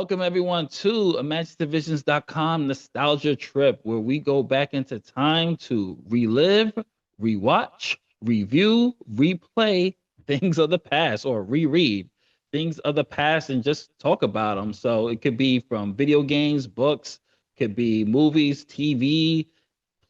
Welcome everyone to imaginativevisions.com Nostalgia Trip, where we go back into time to relive, rewatch, review, replay things of the past or reread things of the past and just talk about them. So it could be from video games, books, could be movies, TV,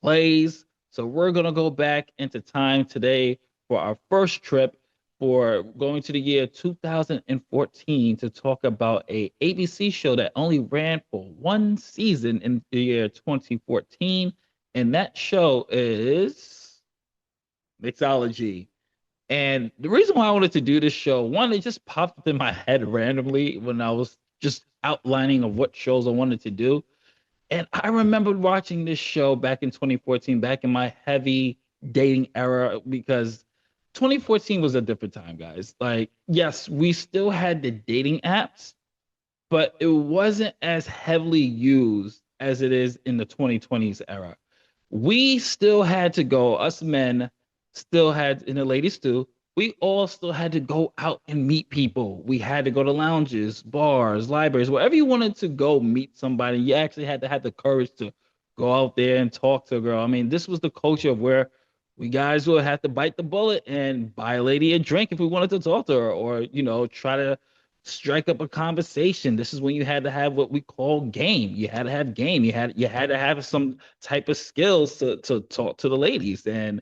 plays. So we're going to go back into time today for our first trip for going to the year 2014 to talk about a ABC show that only ran for one season in the year 2014, and that show is Mixology. And the reason why I wanted to do this show, one, it just popped in my head randomly when I was just outlining of what shows I wanted to do. And I remember watching this show back in 2014, back in my heavy dating era, because 2014 was a different time, guys. Like, yes, we still had the dating apps, but it wasn't as heavily used as it is in the 2020s era. We still had to go, us men still had, and the ladies too, we all still had to go out and meet people. We had to go to lounges, bars, libraries, wherever you wanted to go meet somebody. You actually had to have the courage to go out there and talk to a girl. I mean, this was the culture of where we guys would have to bite the bullet and buy a lady a drink if we wanted to talk to her, or try to strike up a conversation. This is when you had to have what we call game. You had to have game. You had to have some type of skills to talk to the ladies. And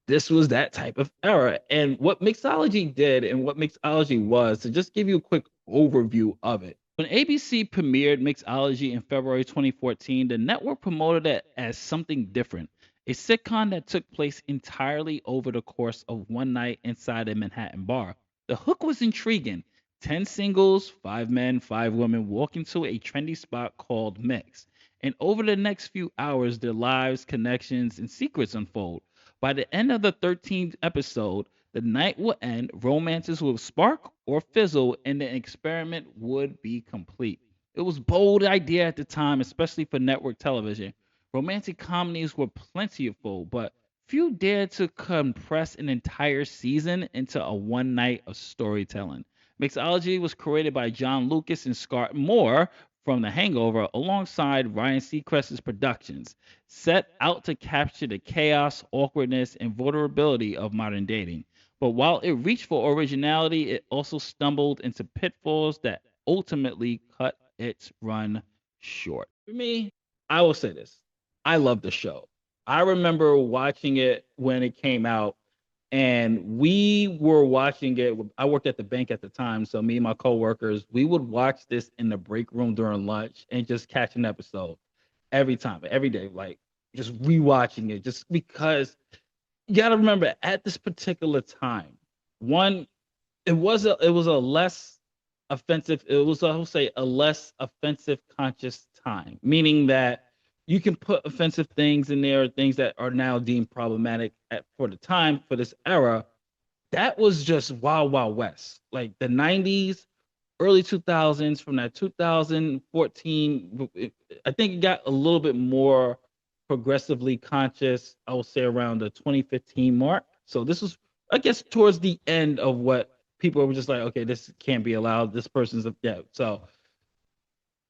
this was that type of era. And what mixology did and what mixology was, to just give you a quick overview of it. When ABC premiered Mixology in February 2014, the network promoted it as something different, a sitcom that took place entirely over the course of one night inside a Manhattan bar. The hook was intriguing. 10 singles, 5 men, 5 women walk into a trendy spot called Mix. And over the next few hours, their lives, connections, and secrets unfold. By the end of the 13th episode, the night will end, romances will spark or fizzle, and the experiment would be complete. It was a bold idea at the time, especially for network television. Romantic comedies were plentiful, but few dared to compress an entire season into a one night of storytelling. Mixology was created by John Lucas and Scott Moore from The Hangover alongside Ryan Seacrest's productions, set out to capture the chaos, awkwardness, and vulnerability of modern dating. But while it reached for originality, it also stumbled into pitfalls that ultimately cut its run short. For me, I will say this. I love the show. I remember watching it when it came out, and we were watching it. I worked at the bank at the time, so me and my coworkers, we would watch this in the break room during lunch and just catch an episode every time, every day, like just rewatching it, just because you got to remember at this particular time, one, it was a less offensive. It was, I would say, a less offensive conscious time, meaning that you can put offensive things in there, things that are now deemed problematic for the time, for this era. That was just wild, wild west, like the '90s, early 2000s. From that 2014, I think it got a little bit more progressively conscious, I will say around the 2015 mark. So this was, I guess, towards the end of what people were just like, okay, this can't be allowed. This person's a, yeah. So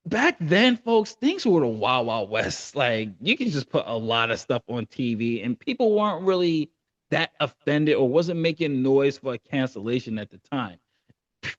back then, folks, things were the wild, wild west. Like you can just put a lot of stuff on TV, and people weren't really that offended or wasn't making noise for a cancellation at the time.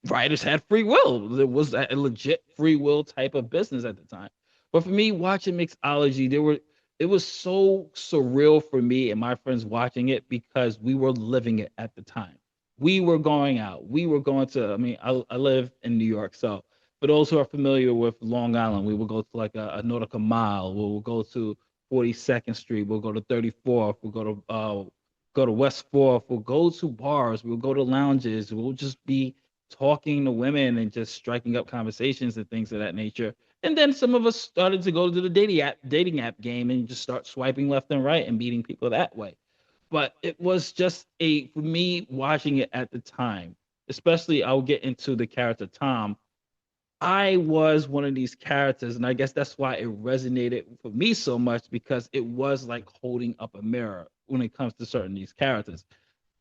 Writers had free will. There was a legit free will type of business at the time. But for me, watching Mixology, it was so surreal for me and my friends watching it because we were living it at the time. We were going out. We were going to, I mean, I live in New York. So for those who are familiar with Long Island, we will go to like a Nautical Mile. We'll go to 42nd Street. We'll go to 34th. We'll go to West Fourth. We'll go to bars. We'll go to lounges. We'll just be talking to women and just striking up conversations and things of that nature. And then some of us started to go to the dating app game and just start swiping left and right and meeting people that way. But it was just a, for me watching it at the time, especially I'll get into the character Tom. I was one of these characters, and I guess that's why it resonated for me so much, because it was like holding up a mirror when it comes to certain these characters.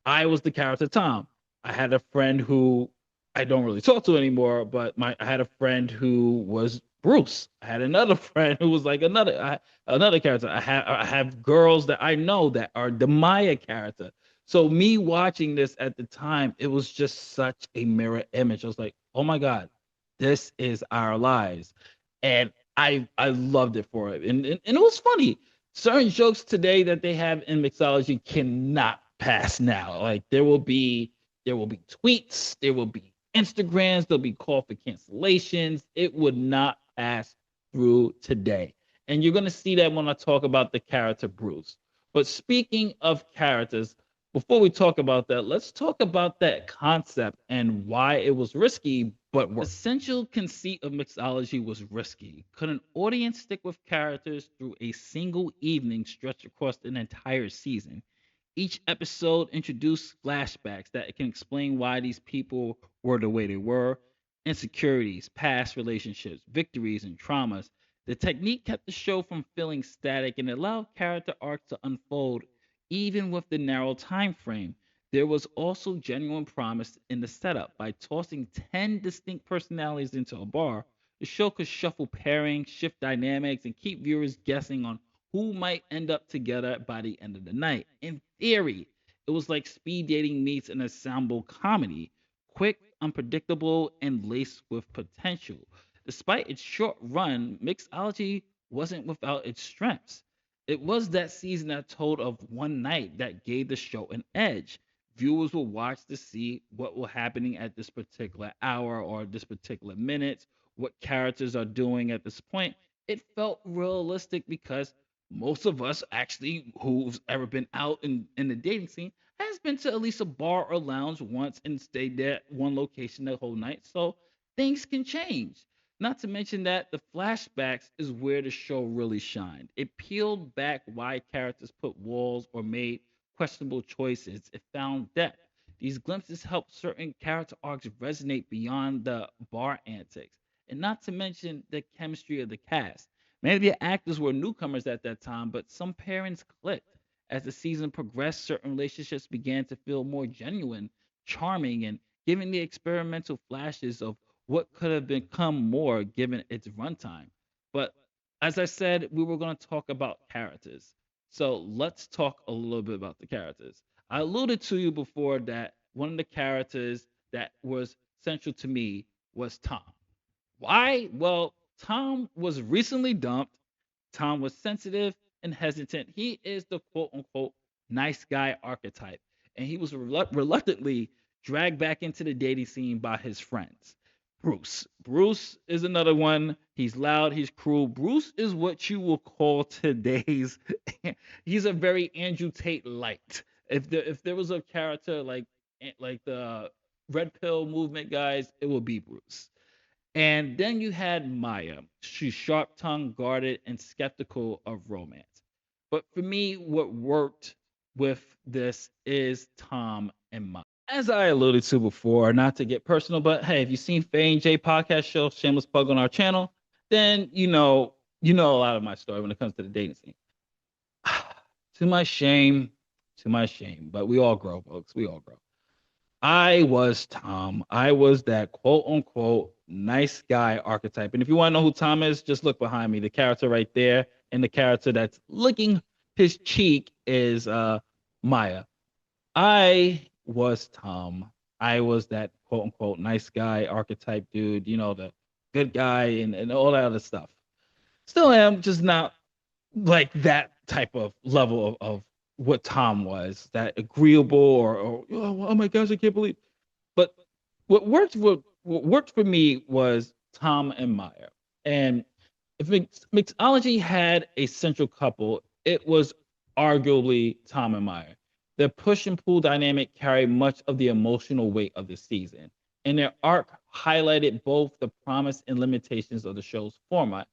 I was the character Tom. I had a friend who I don't really talk to anymore, but I had a friend who was Bruce. I had another friend who was like another character. I have girls that I know that are the Maya character. So me watching this at the time, it was just such a mirror image. I was like, oh my god, this is our lives, and I loved it for it, and it was funny. Certain jokes today that they have in mixology cannot pass now. Like there will be tweets, there will be Instagrams, there'll be call for cancellations. It would not pass through today. And you're going to see that when I talk about the character Bruce. But speaking of characters, before we talk about that, let's talk about that concept and why it was risky, but worked. The essential conceit of mixology was risky. Could an audience stick with characters through a single evening stretched across an entire season? Each episode introduced flashbacks that can explain why these people were the way they were, insecurities, past relationships, victories, and traumas. The technique kept the show from feeling static and allowed character arcs to unfold even with the narrow time frame. There was also genuine promise in the setup. By tossing 10 distinct personalities into a bar, the show could shuffle pairings, shift dynamics, and keep viewers guessing on who might end up together by the end of the night. In theory, it was like speed dating meets an ensemble comedy, quick, unpredictable, and laced with potential. Despite its short run, mixology wasn't without its strengths. It was that season that told of one night that gave the show an edge. Viewers will watch to see what will happening at this particular hour or this particular minute, what characters are doing at this point. It felt realistic because most of us actually who's ever been out in the dating scene has been to at least a bar or lounge once and stayed there at one location the whole night. So things can change. Not to mention that the flashbacks is where the show really shined. It peeled back why characters put walls or made questionable choices. It found depth. These glimpses helped certain character arcs resonate beyond the bar antics. And not to mention the chemistry of the cast. Many of the actors were newcomers at that time, but some pairings clicked. As the season progressed, certain relationships began to feel more genuine, charming, and giving the experimental flashes of what could have become more given its runtime. But as I said, we were going to talk about characters. So let's talk a little bit about the characters. I alluded to you before that one of the characters that was central to me was Tom. Why? Well, Tom was recently dumped. Tom was sensitive and hesitant. He is the quote unquote nice guy archetype. And he was reluctantly dragged back into the dating scene by his friends. Bruce. Bruce is another one. He's loud, he's cruel. Bruce is what you will call today's. He's a very Andrew Tate light. If there was a character like the Red Pill movement guys, it would be Bruce. And then you had Maya. She's sharp tongued, guarded, and skeptical of romance. But for me, what worked with this is Tom and Maya. As I alluded to before, not to get personal, but hey, if you've seen Faye and Jay podcast show, shameless plug on our channel, then you know a lot of my story when it comes to the dating scene. to my shame, to my shame, but we all grow, folks. We all grow. I was Tom. I was that quote unquote nice guy archetype. And if you want to know who Tom is, just look behind me. The character right there and the character that's licking his cheek is Maya. I was Tom. I was that quote unquote nice guy archetype dude, the good guy and all that other stuff. Still am, just not like that type of level of what Tom was, that agreeable or oh my gosh, I can't believe. But what worked for me was Tom and Maya. And if mixology had a central couple, it was arguably Tom and Maya. Their push and pull dynamic carried much of the emotional weight of the season, and their arc highlighted both the promise and limitations of the show's format.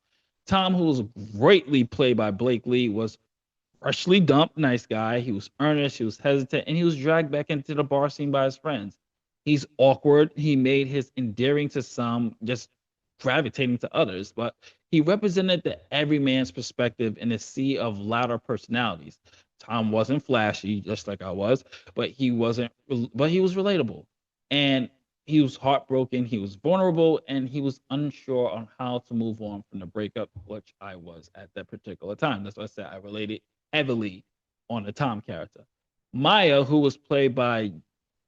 Tom, who was greatly played by Blake Lee, was freshly dumped nice guy. He was earnest, he was hesitant, and he was dragged back into the bar scene by his friends. He's awkward. He made his endearing to some, just gravitating to others, but he represented the everyman's perspective in a sea of louder personalities. Tom wasn't flashy, just like I was, but he wasn't, but he was relatable. And He was heartbroken, he was vulnerable, and he was unsure on how to move on from the breakup, which I was at that particular time. That's why I said I related heavily on the Tom character. Maya, who was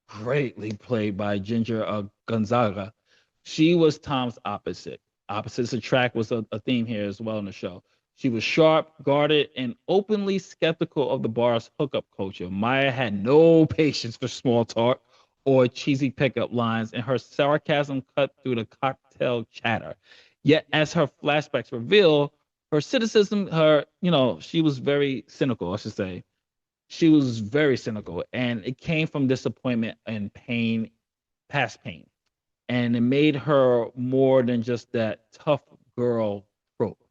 greatly played by Ginger Gonzaga, she was Tom's opposite. Opposites attract was a theme here as well in the show. She was sharp, guarded, and openly skeptical of the bar's hookup culture. Maya had no patience for small talk or cheesy pickup lines, and her sarcasm cut through the cocktail chatter. Yet, as her flashbacks reveal, her cynicism, she was very cynical, I should say. She was very cynical, and it came from disappointment and pain, past pain. And it made her more than just that tough girl trope.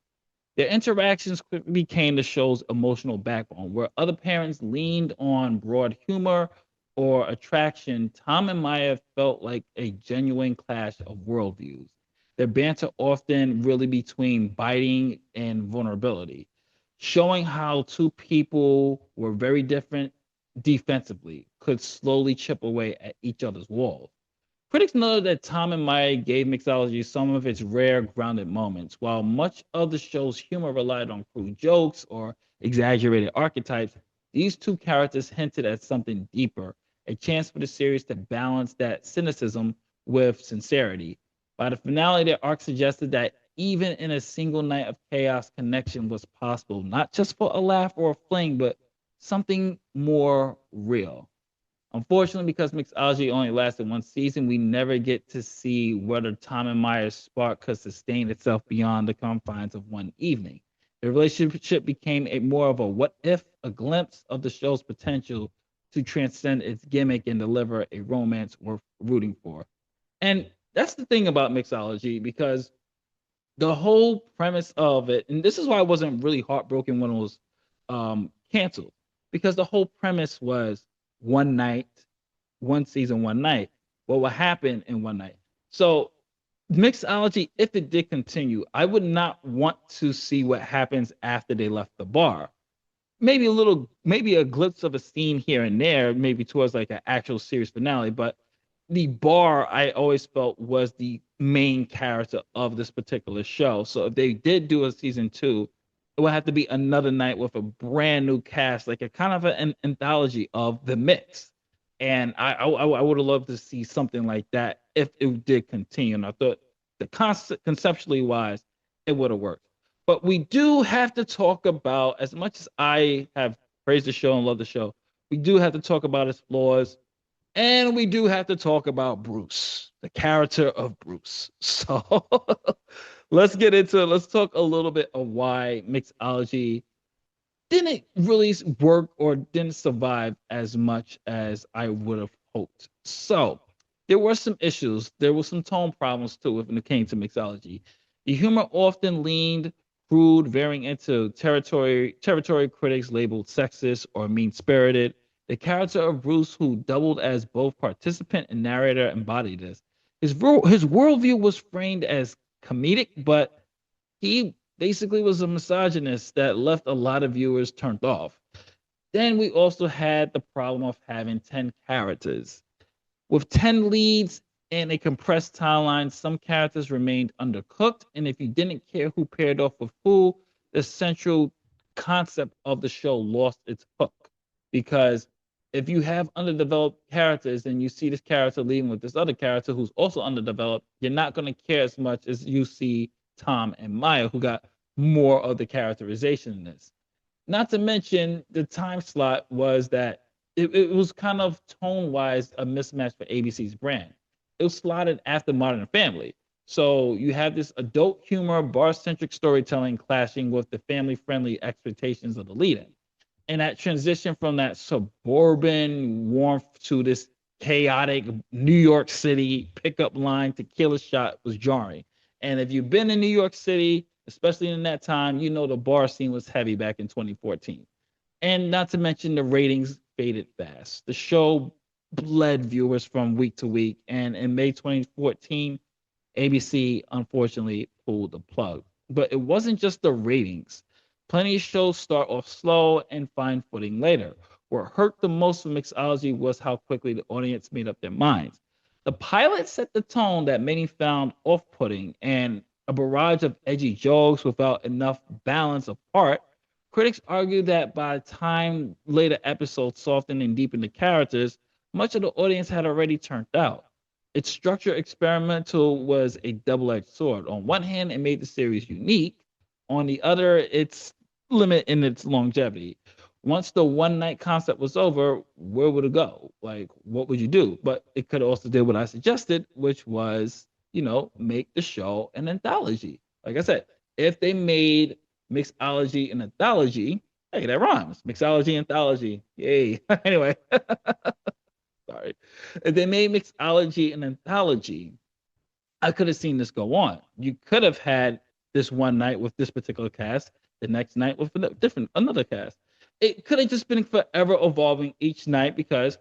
Their interactions quickly became the show's emotional backbone, where other parents leaned on broad humor or attraction. Tom and Maya felt like a genuine clash of worldviews. Their banter often really between biting and vulnerability, showing how two people were very different defensively, could slowly chip away at each other's walls. Critics noted that Tom and Maya gave mixology some of its rare grounded moments. While much of the show's humor relied on crude jokes or exaggerated archetypes, these two characters hinted at something deeper, a chance for the series to balance that cynicism with sincerity. By the finale, their arc suggested that even in a single night of chaos, connection was possible, not just for a laugh or a fling, but something more real. Unfortunately, because Mixology only lasted one season, we never get to see whether Tom and Maya's spark could sustain itself beyond the confines of one evening. The relationship became a more of a what if, a glimpse of the show's potential to transcend its gimmick and deliver a romance worth rooting for. And that's the thing about Mixology, because the whole premise of it, and this is why I wasn't really heartbroken when it was canceled, because the whole premise was one night, one season, one night. What will happen in one night? So mixology, if it did continue, I would not want to see what happens after they left the bar. Maybe a glimpse of a scene here and there, maybe towards like an actual series finale, but the bar I always felt was the main character of this particular show. So if they did do a season two, it would have to be another night with a brand new cast, like a kind of an anthology of the mix. And I would have loved to see something like that if it did continue. And I thought the concept, conceptually wise, it would have worked. But we do have to talk about, as much as I have praised the show and love the show, we do have to talk about its flaws, and we do have to talk about Bruce, the character of Bruce. So let's get into it. Let's talk a little bit of why mixology didn't really work or didn't survive as much as I would have hoped. So there were some issues. There were some tone problems too when it came to mixology. The humor often leaned crude, veering into territory critics labeled sexist or mean spirited. The character of Bruce, who doubled as both participant and narrator, embodied this. His worldview was framed as comedic, but he basically was a misogynist that left a lot of viewers turned off. Then we also had the problem of having 10 characters. With 10 leads and a compressed timeline, some characters remained undercooked. And if you didn't care who paired off with who, the central concept of the show lost its hook. Because if you have underdeveloped characters and you see this character leading with this other character who's also underdeveloped, you're not going to care as much as you see Tom and Maya, who got more of the characterization in this. Not to mention the time slot was that it was kind of tone wise a mismatch for ABC's brand. It was slotted after Modern Family. So you have this adult humor, bar centric storytelling clashing with the family friendly expectations of the lead in. And that transition from that suburban warmth to this chaotic New York City pickup line tequila shot was jarring. And if you've been in New York City, especially in that time, you know the bar scene was heavy back in 2014. And not to mention the ratings faded fast. The show bled viewers from week to week. And in May 2014, ABC unfortunately pulled the plug. But it wasn't just the ratings. Plenty of shows start off slow and find footing later. What hurt the most of mixology was how quickly the audience made up their minds. The pilot set the tone that many found off-putting, and a barrage of edgy jokes without enough balance apart. Critics argue that by the time later episodes softened and deepened the characters, much of the audience had already turned out. Its structure experimental was a double-edged sword. On one hand, it made the series unique. On the other, its limit in its longevity. Once the one night concept was over, where would it go? Like, what would you do? But it could also do what I suggested, which was, make the show an anthology. Like I said, if they made Mixology an anthology, hey, that rhymes. Mixology anthology. Yay. Anyway, sorry. If they made Mixology an anthology, I could have seen this go on. You could have had this one night with this particular cast, the next night with another cast. It could have just been forever evolving each night because,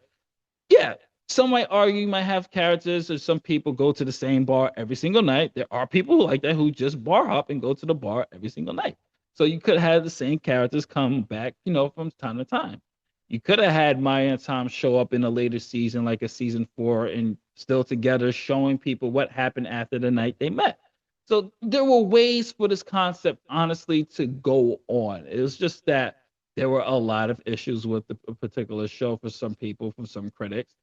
yeah, some might argue you might have characters or some people go to the same bar every single night. There are people like that who just bar hop and go to the bar every single night. So you could have the same characters come back, from time to time. You could have had Maya and Tom show up in a later season, like a season 4, and still together, showing people what happened after the night they met. So there were ways for this concept, honestly, to go on. It was just that there were a lot of issues with the particular show for some people, from some critics.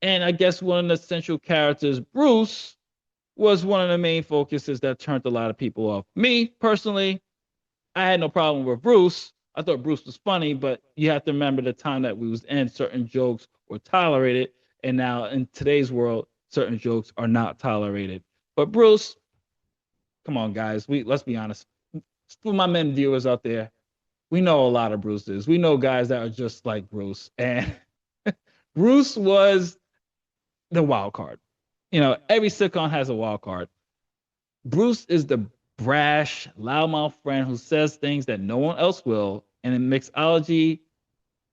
And I guess one of the central characters, Bruce, was one of the main focuses that turned a lot of people off. Me, personally, I had no problem with Bruce. I thought Bruce was funny, but you have to remember the time that we was in. Certain jokes were tolerated, and now in today's world, certain jokes are not tolerated. But Bruce, come on, guys, let's be honest. For my men viewers out there, we know a lot of Bruces. We know guys that are just like Bruce, and Bruce was the wild card. Every sitcom has a wild card. Bruce is the brash, loudmouth friend who says things that no one else will. And in mixology,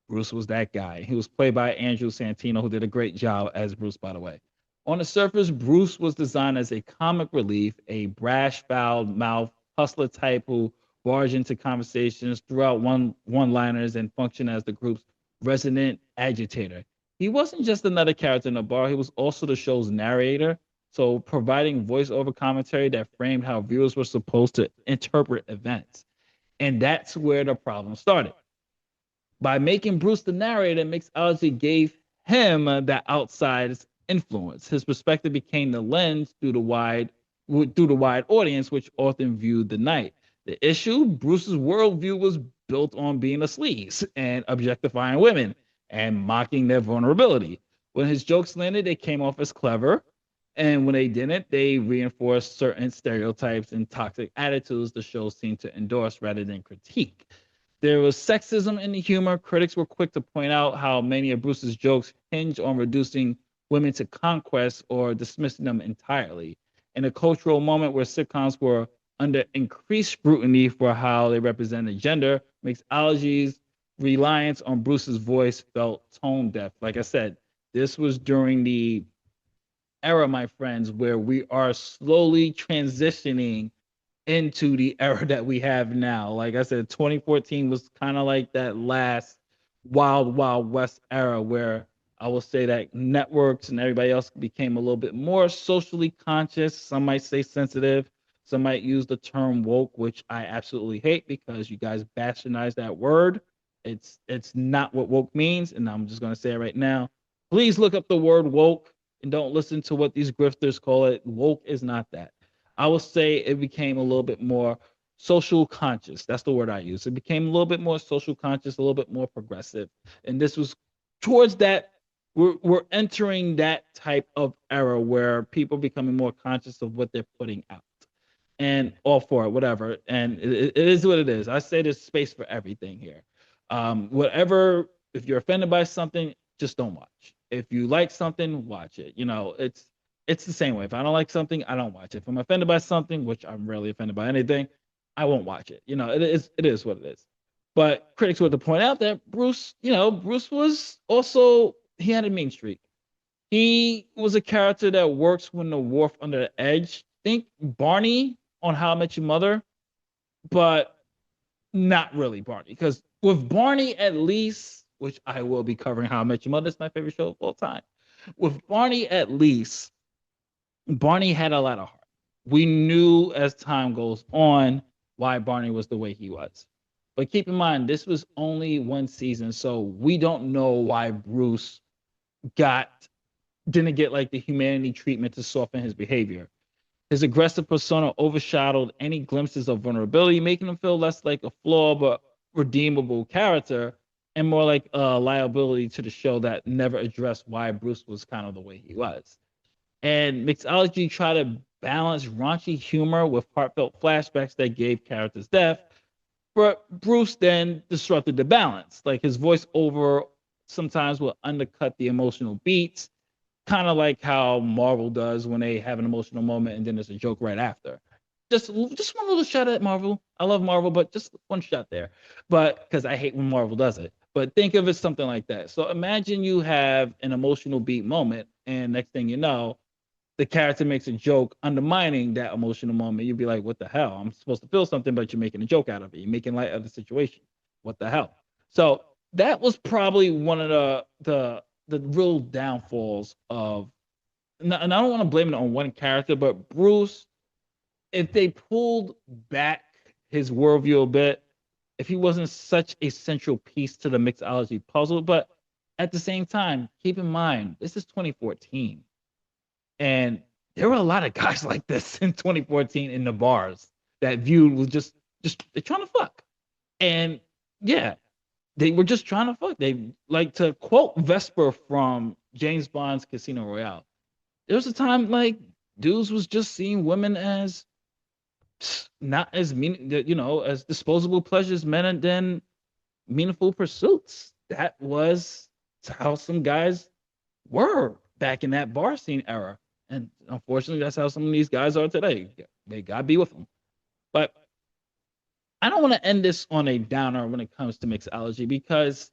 Bruce was that guy. He was played by Andrew Santino, who did a great job as Bruce, by the way. On the surface, Bruce was designed as a comic relief, a brash, foul mouth hustler type who barged into conversations, threw out one-liners, and functioned as the group's resident agitator. He wasn't just another character in the bar; he was also the show's narrator, so providing voiceover commentary that framed how viewers were supposed to interpret events. And that's where the problem started. By making Bruce the narrator, Mixology gave him that outside influence. His perspective became the lens through the wide audience, which often viewed the night. The issue: Bruce's worldview was built on being a sleaze and objectifying women and mocking their vulnerability. When his jokes landed, they came off as clever, and when they didn't, they reinforced certain stereotypes and toxic attitudes the show seemed to endorse rather than critique. There was sexism in the humor. Critics were quick to point out how many of Bruce's jokes hinge on reducing women to conquest or dismissing them entirely. In a cultural moment where sitcoms were under increased scrutiny for how they represented gender, mixology's reliance on Bruce's voice felt tone deaf. Like I said, this was during the era, my friends, where we are slowly transitioning into the era that we have now. Like I said, 2014 was kind of like that last wild, wild west era where I will say that networks and everybody else became a little bit more socially conscious. Some might say sensitive. Some might use the term woke, which I absolutely hate because you guys bastardize that word. It's not what woke means, and I'm just gonna say it right now. Please look up the word woke and don't listen to what these grifters call it. Woke is not that. I will say it became a little bit more social conscious. That's the word I use. It became a little bit more social conscious, a little bit more progressive. And this was towards that. We're entering that type of era where people are becoming more conscious of what they're putting out and all for it, whatever. And it is what it is. I say there's space for everything here. Whatever, if you're offended by something, just don't watch. If you like something, watch it. It's the same way. If I don't like something, I don't watch it. If I'm offended by something, which I'm rarely offended by anything, I won't watch it. It is what it is. But critics were to point out that Bruce was also, he had a mean streak. He was a character that works when the wharf under the edge. Think Barney on How I Met Your Mother, but not really Barney. Because with Barney, at least, which I will be covering How I Met Your Mother, it's my favorite show of all time. With Barney, at least, Barney had a lot of heart. We knew as time goes on why Barney was the way he was. But keep in mind, this was only one season, so we don't know why Bruce got didn't get like the humanity treatment to soften his behavior. His aggressive persona overshadowed any glimpses of vulnerability, making him feel less like a flawed but redeemable character and more like a liability to the show that never addressed why Bruce was kind of the way he was. And Mixology tried to balance raunchy humor with heartfelt flashbacks that gave characters depth, but Bruce then disrupted the balance. Like his voiceover sometimes will undercut the emotional beats, kind of like how Marvel does when they have an emotional moment and then there's a joke right after. Just one little shot at Marvel. I love Marvel, but just one shot there. But because I hate when Marvel does it. But think of it something like that. So imagine you have an emotional beat moment, and next thing you know, the character makes a joke undermining that emotional moment. You'd be like, what the hell? I'm supposed to feel something, but you're making a joke out of it. You're making light of the situation. What the hell? So that was probably one of the real downfalls of, and I don't want to blame it on one character, but Bruce, if they pulled back his worldview a bit, if he wasn't such a central piece to the mixology puzzle, but at the same time, keep in mind, this is 2014. And there were a lot of guys like this in 2014 in the bars that viewed was just they're trying to fuck. And yeah, they were just trying to fuck. They like to quote Vesper from James Bond's Casino Royale. There was a time like dudes was just seeing women as not as as disposable pleasures meant than meaningful pursuits. That was how some guys were back in that bar scene era. And unfortunately, that's how some of these guys are today. They gotta be with them. But I don't want to end this on a downer when it comes to mixology because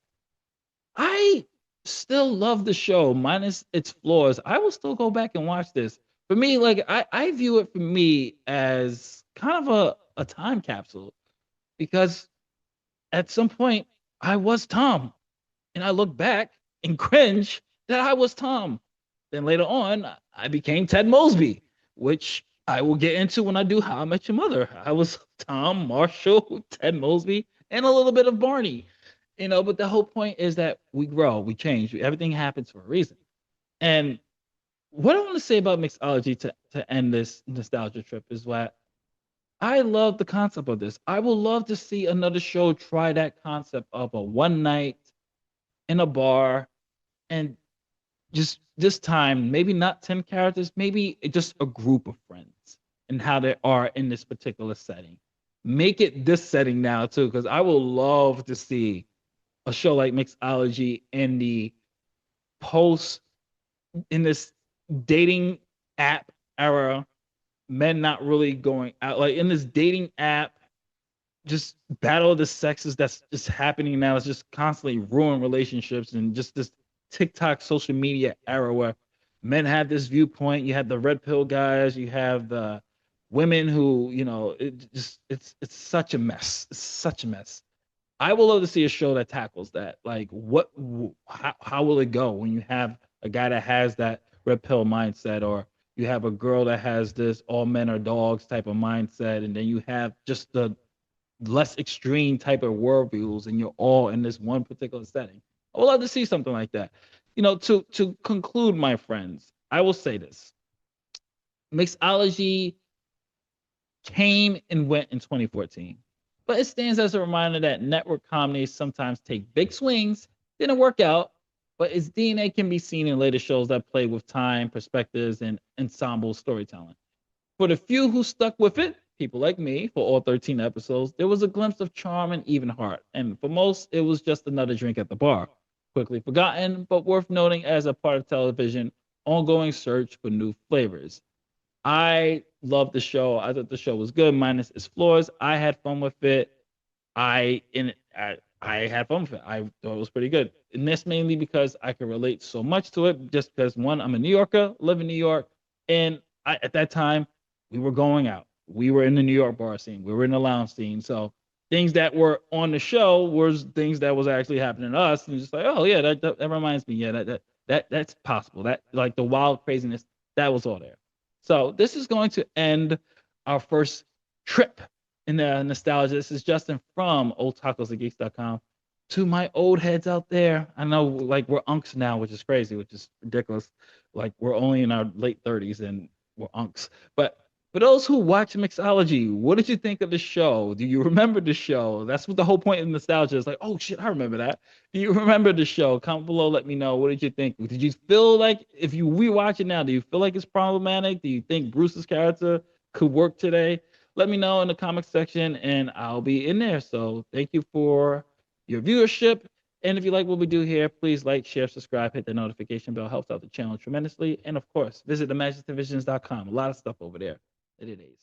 I still love the show, minus its flaws. I will still go back and watch this. For me, like I view it for me as kind of a time capsule because at some point I was Tom and I look back and cringe that I was Tom. Then later on, I became Ted Mosby, which I will get into when I do How I Met Your Mother. I was Tom, Marshall, Ted Mosby, and a little bit of Barney. But the whole point is that we grow, we change, everything happens for a reason. And what I want to say about mixology to end this nostalgia trip is what I love the concept of this. I would love to see another show try that concept of a one night in a bar and just this time, maybe not 10 characters, maybe just a group of friends and how they are in this particular setting. Make it this setting now too, because I would love to see a show like Mixology in the post in this dating app era, men not really going out, like in this dating app, just battle of the sexes that's just happening now. It's just constantly ruin relationships and just this TikTok social media era where men have this viewpoint. You have the red pill guys, you have the women who, it's such a mess. It's such a mess. I would love to see a show that tackles that. Like, how will it go when you have a guy that has that red pill mindset, or you have a girl that has this all men are dogs type of mindset, and then you have just the less extreme type of worldviews, and you're all in this one particular setting. I would love to see something like that. To conclude, my friends, I will say this: mixology came and went in 2014. But it stands as a reminder that network comedies sometimes take big swings, didn't work out, but its DNA can be seen in later shows that play with time, perspectives, and ensemble storytelling. For the few who stuck with it, people like me, for all 13 episodes, there was a glimpse of charm and even heart. And for most, it was just another drink at the bar. Quickly forgotten, but worth noting as a part of television, ongoing search for new flavors. I loved the show. I thought the show was good, minus its flaws. I had fun with it. I had fun with it. I thought it was pretty good, and that's mainly because I could relate so much to it. Just because one, I'm a New Yorker, live in New York, and at that time we were going out. We were in the New York bar scene. We were in the lounge scene. So things that were on the show was things that was actually happening to us, and just like, oh yeah, that reminds me. Yeah, that That's possible. That like the wild craziness, that was all there. So this is going to end our first trip in the nostalgia. This is Justin from oldtacosandgeeks.com. To my old heads out there, I know like we're unks now, which is crazy, which is ridiculous. Like we're only in our late 30s and we're unks. But for those who watch Mixology, what did you think of the show? Do you remember the show? That's what the whole point of nostalgia is like, oh shit, I remember that. Do you remember the show? Comment below, let me know. What did you think? Did you feel like, if you rewatch it now, do you feel like it's problematic? Do you think Bruce's character could work today? Let me know in the comment section and I'll be in there. So thank you for your viewership. And if you like what we do here, please like, share, subscribe, hit the notification bell. Helps out the channel tremendously. And of course, visit imaginativevisions.com. A lot of stuff over there. It is.